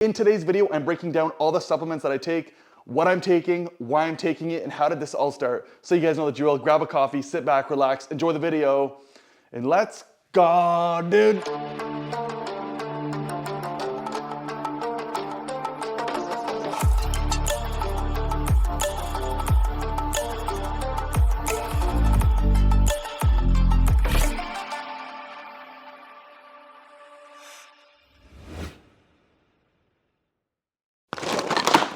In today's video, I'm breaking down all the supplements that I take, what I'm taking, why I'm taking it, and how did this all start. So you guys know the drill. Grab a coffee, sit back, relax, enjoy the video, and let's go, dude.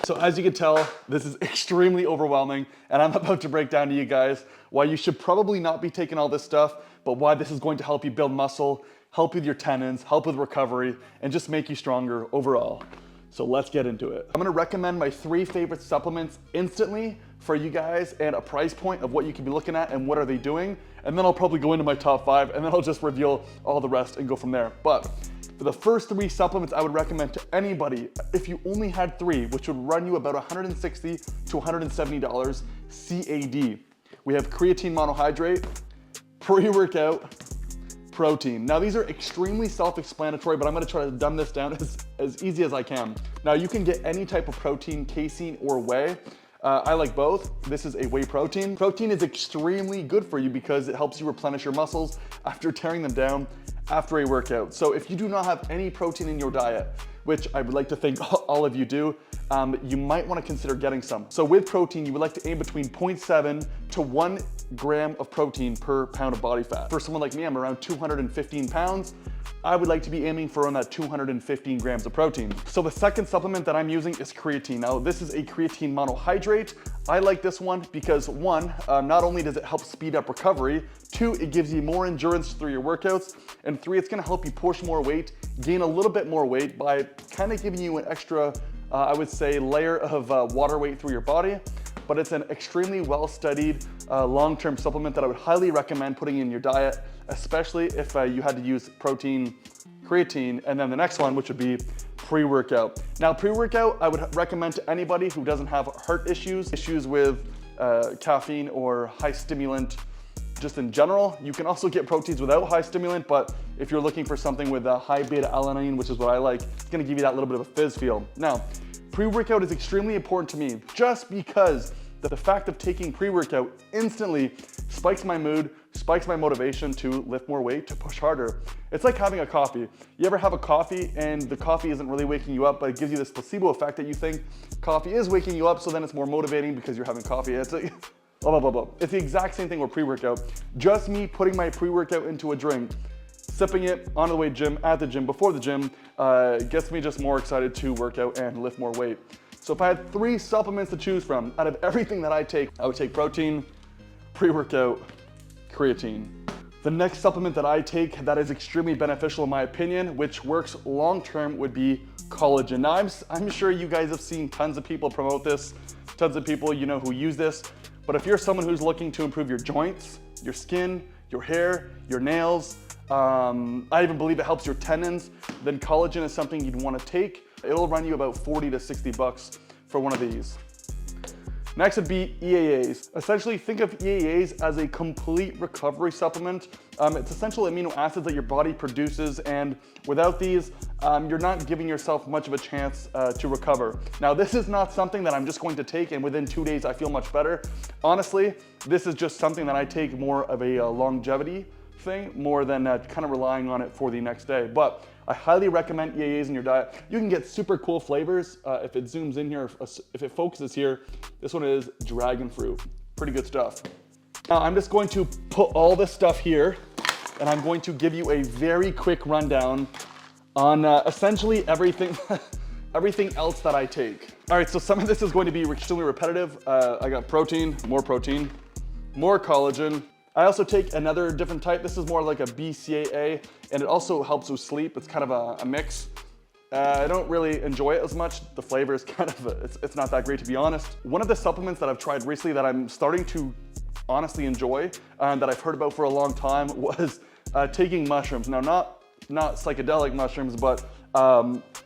So as you can tell, this is extremely overwhelming, and I'm about to break down to you guys why you should probably not be taking all this stuff, but why this is going to help you build muscle, help with your tendons, help with recovery, and just make you stronger overall. So let's get into it. I'm gonna recommend my 3 favorite supplements instantly for you guys and a price point of what you can be looking at and what are they doing. And then I'll probably go into my top 5 and then I'll just reveal all the rest and go from there. But for the first 3 supplements I would recommend to anybody, if you only had 3, which would run you about $160 to $170 CAD. We have creatine monohydrate, pre-workout, protein. Now these are extremely self-explanatory, but I'm gonna try to dumb this down as easy as I can. Now you can get any type of protein, casein or whey. I like both. This is a whey protein. Protein is extremely good for you because it helps you replenish your muscles after tearing them down after a workout. So if you do not have any protein in your diet, which I would like to think all of you do, you might want to consider getting some. So with protein, you would like to aim between 0.7 to 1 gram of protein per pound of body fat. For someone like me, I'm around 215 pounds. I would like to be aiming for around that 215 grams of protein. So the second supplement that I'm using is creatine. Now this is a creatine monohydrate. I like this one because 1, not only does it help speed up recovery, 2, it gives you more endurance through your workouts, and 3, it's gonna help you push more weight, gain a little bit more weight by kind of giving you an extra, I would say, layer of water weight through your body. But it's an extremely well-studied long-term supplement that I would highly recommend putting in your diet, especially if you had to use protein, creatine, and then the next one, which would be pre-workout. Now, pre-workout, I would recommend to anybody who doesn't have heart issues with caffeine or high stimulant, just in general. You can also get proteins without high stimulant, but if you're looking for something with a high beta alanine, which is what I like, it's gonna give you that little bit of a fizz feel. Now, pre-workout is extremely important to me just because the fact of taking pre-workout instantly spikes my mood, spikes my motivation to lift more weight, to push harder. It's like having a coffee. You ever have a coffee and the coffee isn't really waking you up, but it gives you this placebo effect that you think coffee is waking you up, so then it's more motivating because you're having coffee. It's like, blah, blah, blah, blah. It's the exact same thing with pre-workout. Just me putting my pre-workout into a drink, sipping it on the way gym, at the gym, before the gym, gets me just more excited to work out and lift more weight. So if I had 3 supplements to choose from, out of everything that I take, I would take protein, pre-workout, creatine. The next supplement that I take that is extremely beneficial in my opinion, which works long-term, would be collagen. Now I'm sure you guys have seen tons of people promote this, tons of people you know who use this, but if you're someone who's looking to improve your joints, your skin, your hair, your nails, I even believe it helps your tendons, then collagen is something you'd want to take. It'll run you about 40 to 60 bucks for one of these. Next would be EAAs. Essentially, think of EAAs as a complete recovery supplement. It's essential amino acids that your body produces, and without these, you're not giving yourself much of a chance to recover. Now, this is not something that I'm just going to take and within 2 days I feel much better. Honestly, this is just something that I take more of a longevity thing, more than kind of relying on it for the next day. But I highly recommend EAAs in your diet. You can get super cool flavors. If it zooms in here, if it focuses here, this one is dragon fruit. Pretty good stuff. Now I'm just going to put all this stuff here, and I'm going to give you a very quick rundown on essentially everything, everything else that I take. All right, so some of this is going to be extremely repetitive. I got protein, more collagen. I also take another different type. This is more like a BCAA, and it also helps with sleep. It's kind of a mix. I don't really enjoy it as much. The flavor is kind of, it's not that great, to be honest. One of the supplements that I've tried recently that I'm starting to honestly enjoy, that I've heard about for a long time, was taking mushrooms. Now, not psychedelic mushrooms, but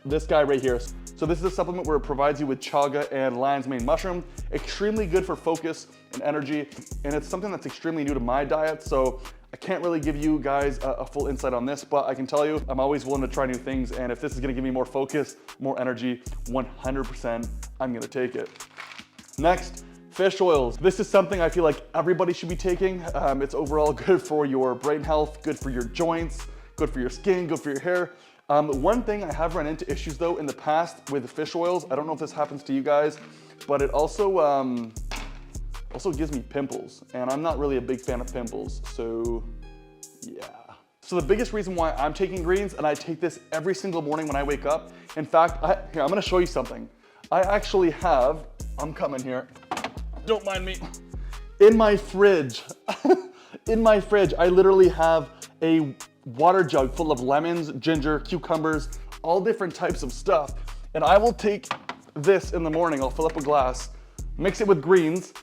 this guy right here. So this is a supplement where it provides you with chaga and lion's mane mushroom. Extremely good for focus and energy. And it's something that's extremely new to my diet. So I can't really give you guys a full insight on this, but I can tell you, I'm always willing to try new things. And if this is gonna give me more focus, more energy, 100%, I'm gonna take it. Next, fish oils. This is something I feel like everybody should be taking. It's overall good for your brain health, good for your joints, good for your skin, good for your hair. One thing I have run into issues though in the past with fish oils, I don't know if this happens to you guys, but it also gives me pimples, and I'm not really a big fan of pimples, so yeah. So the biggest reason why I'm taking greens, and I take this every single morning when I wake up, in fact, here, I'm gonna show you something. I actually have, I'm coming here, don't mind me, in my fridge, I literally have a water jug full of lemons, ginger, cucumbers, all different types of stuff. And I will take this in the morning, I'll fill up a glass, mix it with greens.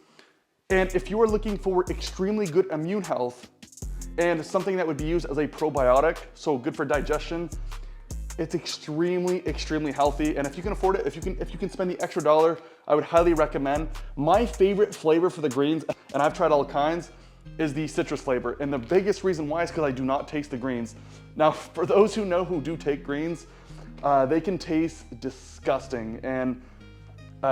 And if you are looking for extremely good immune health and something that would be used as a probiotic, so good for digestion, it's extremely, extremely healthy. And if you can afford it, if you can spend the extra dollar, I would highly recommend. My favorite flavor for the greens, and I've tried all kinds, is the citrus flavor. And the biggest reason why is because I do not taste the greens. Now, for those who know who do take greens, they can taste disgusting. And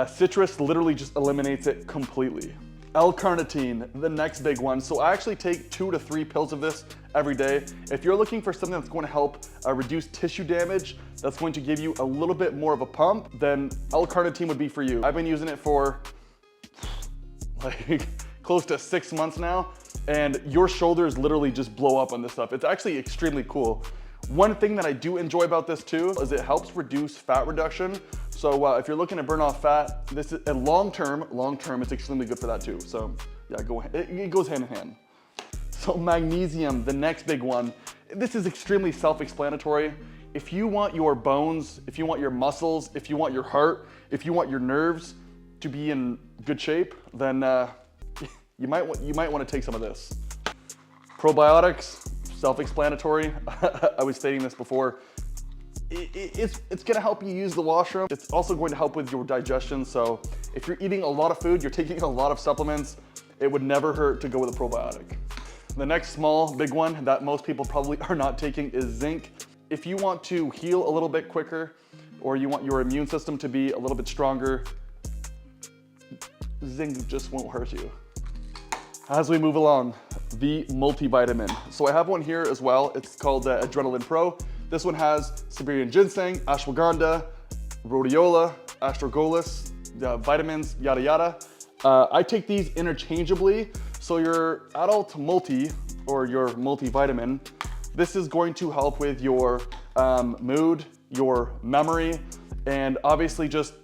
citrus literally just eliminates it completely. L-carnitine, the next big one. So I actually take 2 to 3 pills of this every day. If you're looking for something that's going to help reduce tissue damage, that's going to give you a little bit more of a pump, then L-carnitine would be for you. I've been using it for like close to 6 months now, and your shoulders literally just blow up on this stuff. It's actually extremely cool. One thing that I do enjoy about this too is it helps reduce fat reduction. So if you're looking to burn off fat, this is long term, it's extremely good for that too. So yeah, it goes hand in hand. So magnesium, the next big one. This is extremely self-explanatory. If you want your bones, if you want your muscles, if you want your heart, if you want your nerves to be in good shape, then you might want to take some of this. Probiotics, self-explanatory. I was stating this before. It's gonna help you use the washroom. It's also going to help with your digestion. So if you're eating a lot of food, you're taking a lot of supplements, it would never hurt to go with a probiotic. The next small, big one that most people probably are not taking is zinc. If you want to heal a little bit quicker, or you want your immune system to be a little bit stronger, zinc just won't hurt you. As we move along, the multivitamin. So I have one here as well. It's called Adrenaline Pro. This one has Siberian ginseng, ashwagandha, rhodiola, astragalus, vitamins, yada yada. I take these interchangeably. So your adult multi, or your multivitamin, this is going to help with your mood, your memory, and obviously just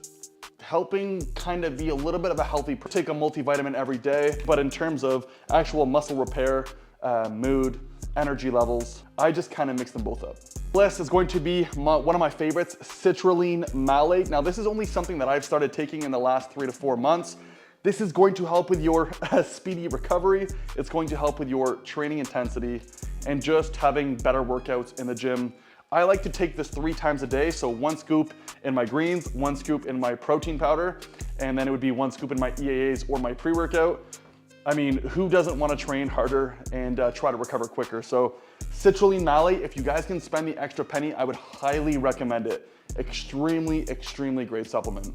helping kind of be a little bit of a healthy, take a multivitamin every day, but in terms of actual muscle repair, mood, energy levels, I just kind of mix them both up. Last is going to be one of my favorites, citrulline malate. Now this is only something that I've started taking in the last 3 to 4 months. This is going to help with your speedy recovery. It's going to help with your training intensity and just having better workouts in the gym. I like to take this 3 times a day. So 1 scoop in my greens, 1 scoop in my protein powder, and then it would be 1 scoop in my EAAs or my pre-workout. I mean, who doesn't want to train harder and try to recover quicker? So citrulline malate, if you guys can spend the extra penny, I would highly recommend it. Extremely, extremely great supplement.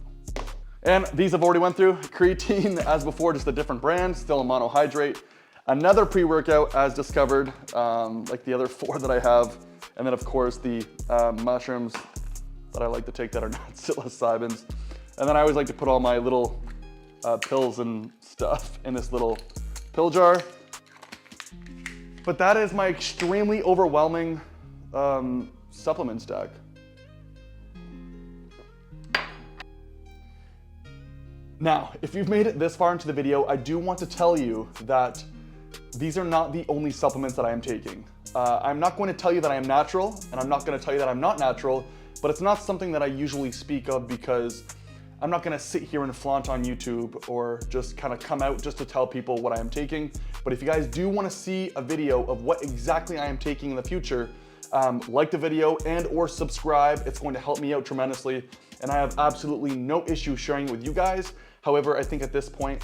And these I've already went through. Creatine, as before, just a different brand, still a monohydrate. Another pre-workout as discovered, like the other 4 that I have. And then of course the mushrooms that I like to take that are not psilocybins. And then I always like to put all my little pills and stuff in this little pill jar. But that is my extremely overwhelming supplement stack. Now, if you've made it this far into the video, I do want to tell you that these are not the only supplements that I am taking. I'm not going to tell you that I am natural, and I'm not going to tell you that I'm not natural, but it's not something that I usually speak of because I'm not going to sit here and flaunt on YouTube or just kind of come out just to tell people what I am taking. But if you guys do want to see a video of what exactly I am taking in the future, like the video and or subscribe. It's going to help me out tremendously. and I have absolutely no issue sharing it with you guys. However, I think at this point,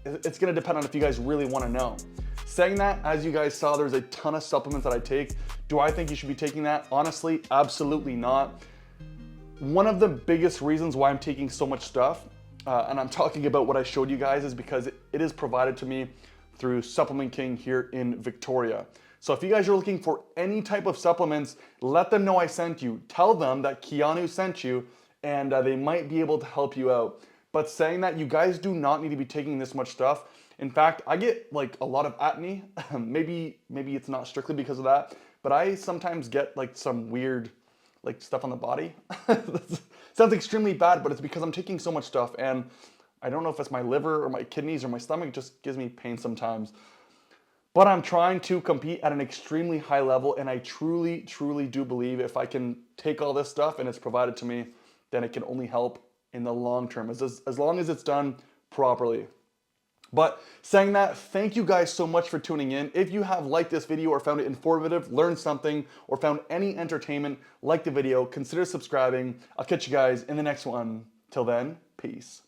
it's gonna depend on if you guys really wanna know. Saying that, as you guys saw, there's a ton of supplements that I take. Do I think you should be taking that? Honestly, absolutely not. One of the biggest reasons why I'm taking so much stuff, and I'm talking about what I showed you guys, is because it is provided to me through Supplement King here in Victoria. So if you guys are looking for any type of supplements, let them know I sent you. Tell them that Keanu sent you, and they might be able to help you out. But saying that, you guys do not need to be taking this much stuff. In fact, I get like a lot of acne. maybe it's not strictly because of that, but I sometimes get like some weird like stuff on the body. Sounds extremely bad, but it's because I'm taking so much stuff, and I don't know if it's my liver or my kidneys or my stomach. It just gives me pain sometimes. But I'm trying to compete at an extremely high level, and I truly, truly do believe if I can take all this stuff and it's provided to me, then it can only help in the long term, as long as it's done properly. But saying that, thank you guys so much for tuning in. If you have liked this video or found it informative, learned something, or found any entertainment, like the video, consider subscribing. I'll catch you guys in the next one. Till then, peace.